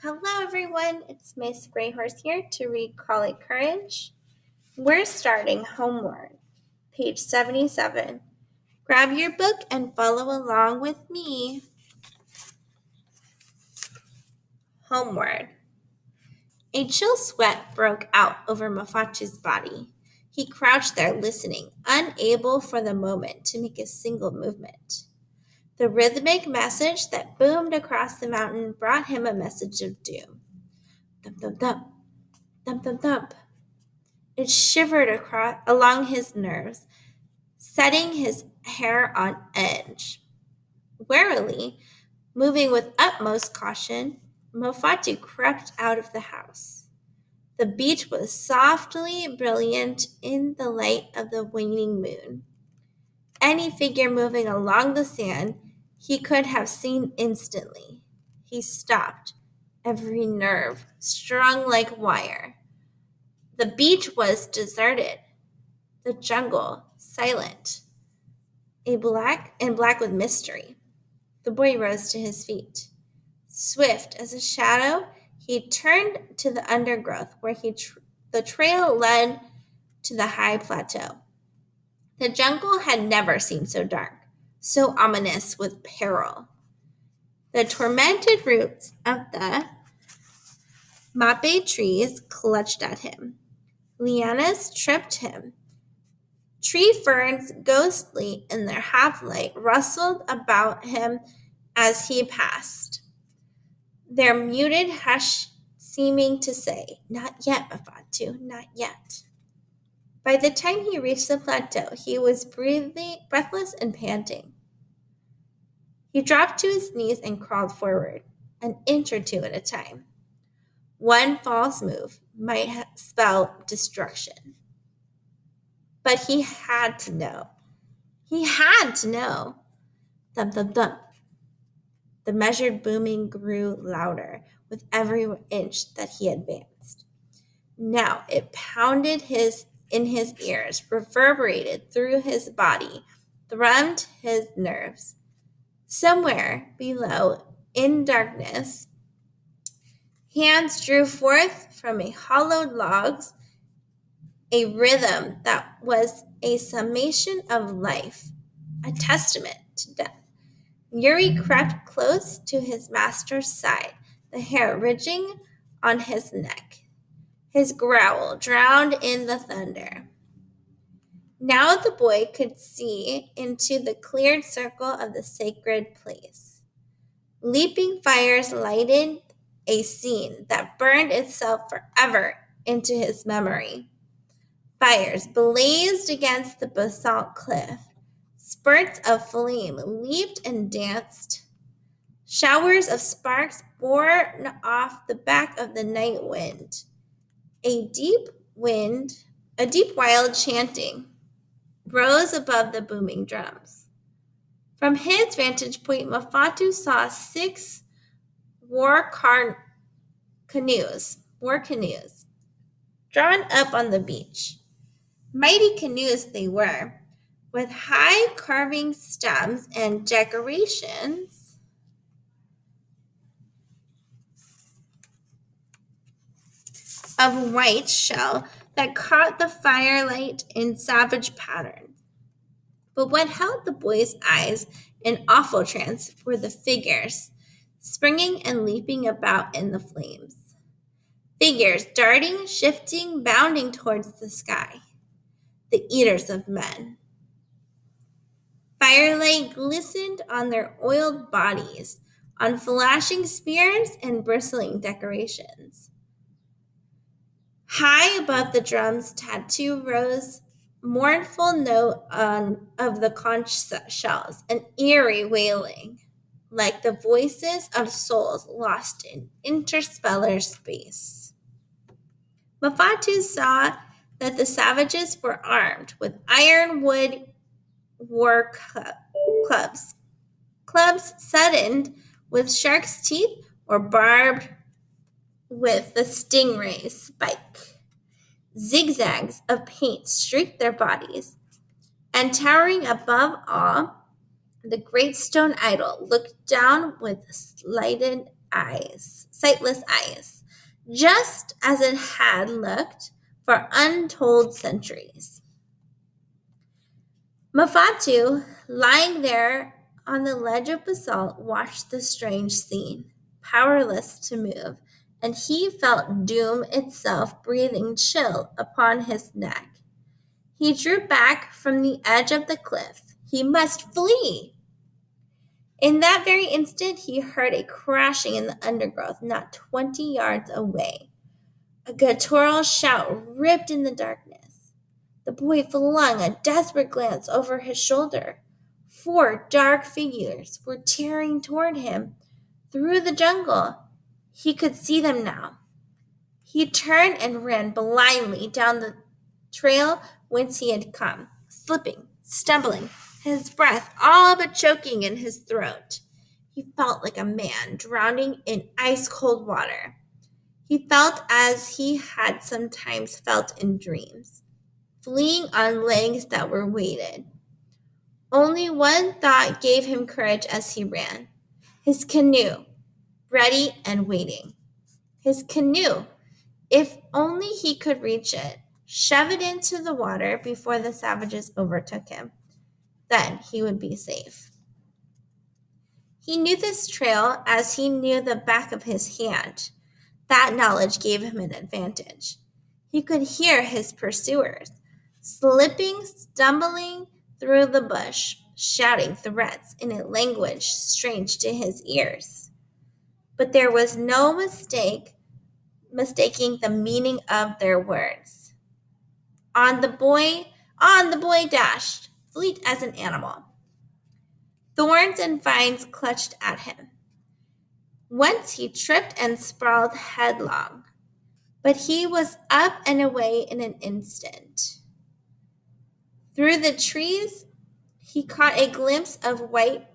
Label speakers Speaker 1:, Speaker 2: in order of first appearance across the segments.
Speaker 1: Hello, everyone. It's Miss Greyhorse here to read Call It Courage. We're starting Homeward, page 77. Grab your book and follow along with me. Homeward. A chill sweat broke out over Mafatu's body. He crouched there listening, unable for the moment to make a single movement. The rhythmic message that boomed across the mountain brought him a message of doom. Thump, thump, thump. Thump, thump, thump. It shivered along his nerves, setting his hair on edge. Warily, moving with utmost caution, Mofatu crept out of the house. The beach was softly brilliant in the light of the waning moon. Any figure moving along the sand he could have seen instantly. He stopped, every nerve strung like wire. The beach was deserted. The jungle silent, black with mystery. The boy rose to his feet. Swift as a shadow, he turned to the undergrowth where the trail led to the high plateau. The jungle had never seemed so dark, so ominous with peril. The tormented roots of the mape trees clutched at him. Lianas tripped him. Tree ferns, ghostly in their half-light, rustled about him as he passed, their muted hush seeming to say, "Not yet, Mafatu, not yet." By the time he reached the plateau, he was breathless and panting. He dropped to his knees and crawled forward, an inch or two at a time. One false move might spell destruction. But he had to know. He had to know. Thump, thump, thump. The measured booming grew louder with every inch that he advanced. Now it pounded in his ears, reverberated through his body, thrummed his nerves. Somewhere below, in darkness, hands drew forth from hollowed logs a rhythm that was a summation of life, a testament to death. Yuri crept close to his master's side, the hair ridging on his neck. His growl drowned in the thunder. Now the boy could see into the cleared circle of the sacred place. Leaping fires lighted a scene that burned itself forever into his memory. Fires blazed against the basalt cliff. Spurts of flame leaped and danced. Showers of sparks borne off the back of the night wind. A deep wild chanting rose above the booming drums. From his vantage point, Mafatu saw 6 war canoes drawn up on the beach. Mighty canoes they were, with high carving stems and decorations of white shell that caught the firelight in savage pattern. But what held the boy's eyes in awful trance were the figures, springing and leaping about in the flames. Figures darting, shifting, bounding towards the sky. The eaters of men. Firelight glistened on their oiled bodies, on flashing spears and bristling decorations. High above the drum's tattoo rose mournful note of the conch shells, an eerie wailing, like the voices of souls lost in interstellar space. Mafatu saw that the savages were armed with ironwood war clubs suddened with shark's teeth or barbed with the stingray's spike. Zigzags of paint streaked their bodies, and towering above all, the great stone idol looked down with slighted sightless eyes, just as it had looked for untold centuries. Mafatu, lying there on the ledge of basalt, watched the strange scene, powerless to move, and he felt doom itself breathing chill upon his neck. He drew back from the edge of the cliff. He must flee! In that very instant, he heard a crashing in the undergrowth not 20 yards away. A guttural shout ripped in the darkness. The boy flung a desperate glance over his shoulder. 4 dark figures were tearing toward him through the jungle. He could see them now. He turned and ran blindly down the trail whence he had come, slipping, stumbling, his breath all but choking in his throat. He felt like a man drowning in ice-cold water. He felt as he had sometimes felt in dreams, fleeing on legs that were weighted. Only one thought gave him courage as he ran. His canoe, ready and waiting. His canoe! If only he could reach it, shove it into the water before the savages overtook him. Then he would be safe. He knew this trail as he knew the back of his hand. That knowledge gave him an advantage. He could hear his pursuers, slipping, stumbling through the bush, shouting threats in a language strange to his ears. But there was no mistaking the meaning of their words. On the boy dashed, fleet as an animal. Thorns and vines clutched at him. Once he tripped and sprawled headlong, but he was up and away in an instant. Through the trees, he caught a glimpse of white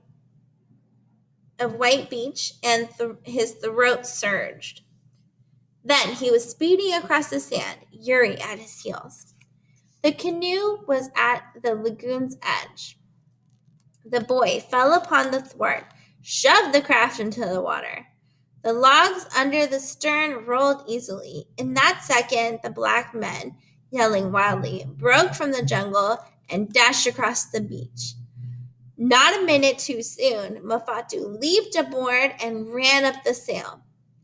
Speaker 1: beach, and his throat surged. Then he was speeding across the sand, Yuri at his heels. The canoe was at the lagoon's edge. The boy fell upon the thwart, shoved the craft into the water. The logs under the stern rolled easily. In that second, the black men, yelling wildly, broke from the jungle and dashed across the beach. Not a minute too soon, Mafatu leaped aboard and ran up the sail.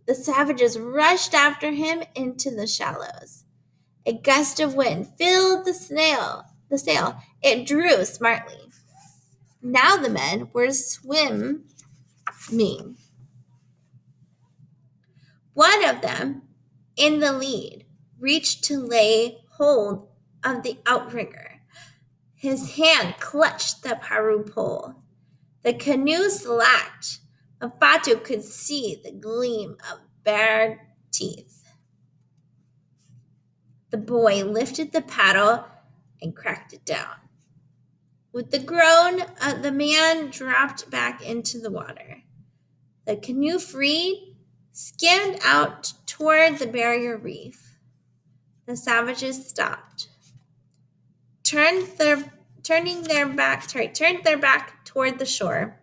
Speaker 1: The savages rushed after him into the shallows. A gust of wind filled the sail. It drew smartly. Now the men were swimming. One of them, in the lead, reached to lay hold of the outrigger. His hand clutched the paru pole. The canoe slacked. Mafatu could see the gleam of bared teeth. The boy lifted the paddle and cracked it down. With the groan, the man dropped back into the water. The canoe freed, skimmed out toward the barrier reef. The savages stopped, turned their back toward the shore.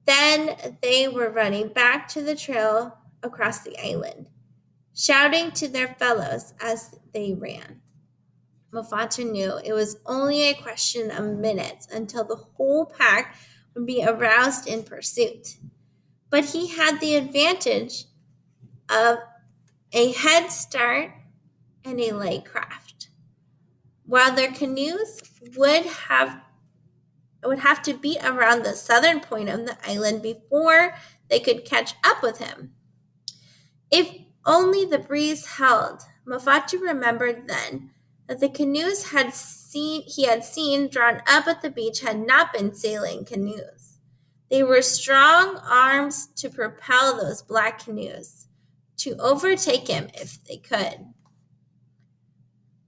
Speaker 1: Then they were running back to the trail across the island, shouting to their fellows as they ran. Mafatu knew it was only a question of minutes until the whole pack would be aroused in pursuit. But he had the advantage of a head start and a light craft. While their canoes would have to be around the southern point of the island before they could catch up with him. If only the breeze held. Mafatu remembered then that the canoes he had seen drawn up at the beach had not been sailing canoes. They were strong arms to propel those black canoes, to overtake him if they could.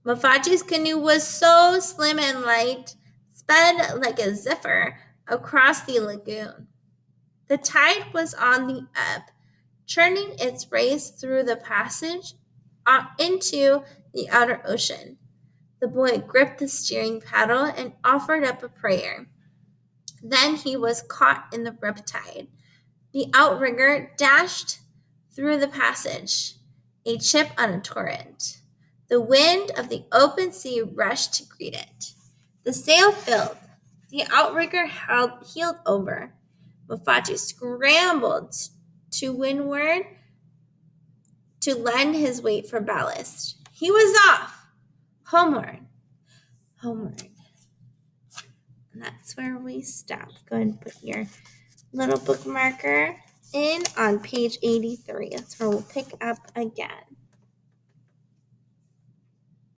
Speaker 1: Mafatu's canoe was so slim and light, sped like a zephyr across the lagoon. The tide was on the ebb, churning its race through the passage into the outer ocean. The boy gripped the steering paddle and offered up a prayer. Then he was caught in the riptide. The outrigger dashed through the passage, a chip on a torrent. The wind of the open sea rushed to greet it. The sail filled. The outrigger heeled over. Mofatu scrambled to windward to lend his weight for ballast. He was off. Homeward. Homeward. And that's where we stop. Go ahead and put your little bookmarker in on page 83. That's where we'll pick up again.